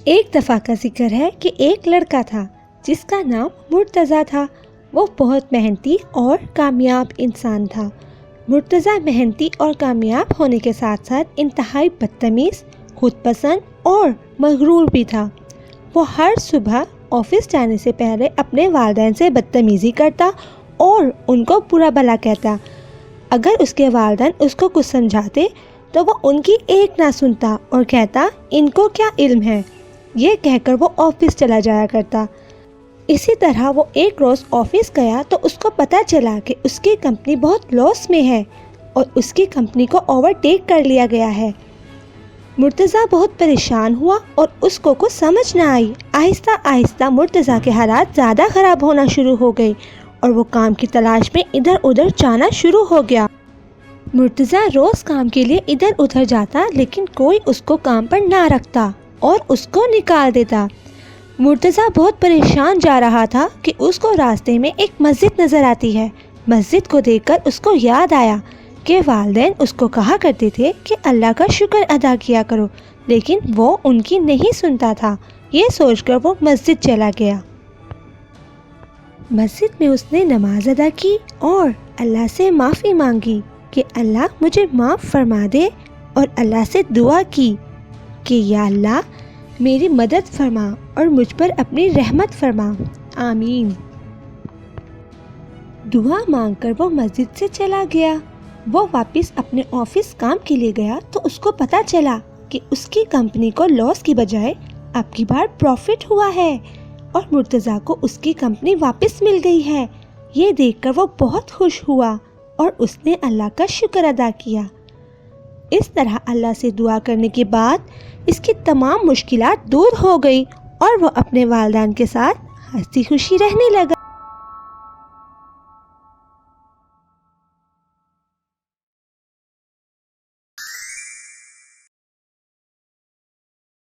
ایک دفعہ کا ذکر ہے کہ ایک لڑکا تھا جس کا نام مرتضیٰ تھا۔ وہ بہت محنتی اور کامیاب انسان تھا۔ مرتضیٰ محنتی اور کامیاب ہونے کے ساتھ ساتھ انتہائی بدتمیز، خود پسند اور مغرور بھی تھا۔ وہ ہر صبح آفس جانے سے پہلے اپنے والدین سے بدتمیزی کرتا اور ان کو برا بھلا کہتا۔ اگر اس کے والدین اس کو کچھ سمجھاتے تو وہ ان کی ایک نہ سنتا اور کہتا ان کو کیا علم ہے، یہ کہہ کر وہ آفس چلا جایا کرتا۔ اسی طرح وہ ایک روز آفس گیا تو اس کو پتہ چلا کہ اس کی کمپنی بہت لاس میں ہے اور اس کی کمپنی کو اوورٹیک کر لیا گیا ہے۔ مرتضیٰ بہت پریشان ہوا اور اس کو کچھ سمجھ نہ آئی۔ آہستہ آہستہ مرتضیٰ کے حالات زیادہ خراب ہونا شروع ہو گئی اور وہ کام کی تلاش میں ادھر ادھر جانا شروع ہو گیا۔ مرتضیٰ روز کام کے لیے ادھر ادھر جاتا لیکن کوئی اس کو کام پر نہ رکھتا اور اس کو نکال دیتا۔ مرتضیٰ بہت پریشان جا رہا تھا کہ اس کو راستے میں ایک مسجد نظر آتی ہے۔ مسجد کو دیکھ کر اس کو یاد آیا کہ والدین اس کو کہا کرتے تھے کہ اللہ کا شکر ادا کیا کرو، لیکن وہ ان کی نہیں سنتا تھا۔ یہ سوچ کر وہ مسجد چلا گیا۔ مسجد میں اس نے نماز ادا کی اور اللہ سے معافی مانگی کہ اللہ مجھے معاف فرما دے، اور اللہ سے دعا کی کہ یا اللہ میری مدد فرما اور مجھ پر اپنی رحمت فرما، آمین۔ دعا مانگ کر وہ مسجد سے چلا گیا۔ وہ واپس اپنے آفس کام کے لیے گیا تو اس کو پتہ چلا کہ اس کی کمپنی کو لاس کی بجائے اب کی بار پروفٹ ہوا ہے اور مرتضیٰ کو اس کی کمپنی واپس مل گئی ہے۔ یہ دیکھ کر وہ بہت خوش ہوا اور اس نے اللہ کا شکر ادا کیا۔ اس طرح اللہ سے دعا کرنے کے بعد اس کی تمام مشکلات دور ہو گئی اور وہ اپنے والدین کے ساتھ ہنسی خوشی رہنے لگا۔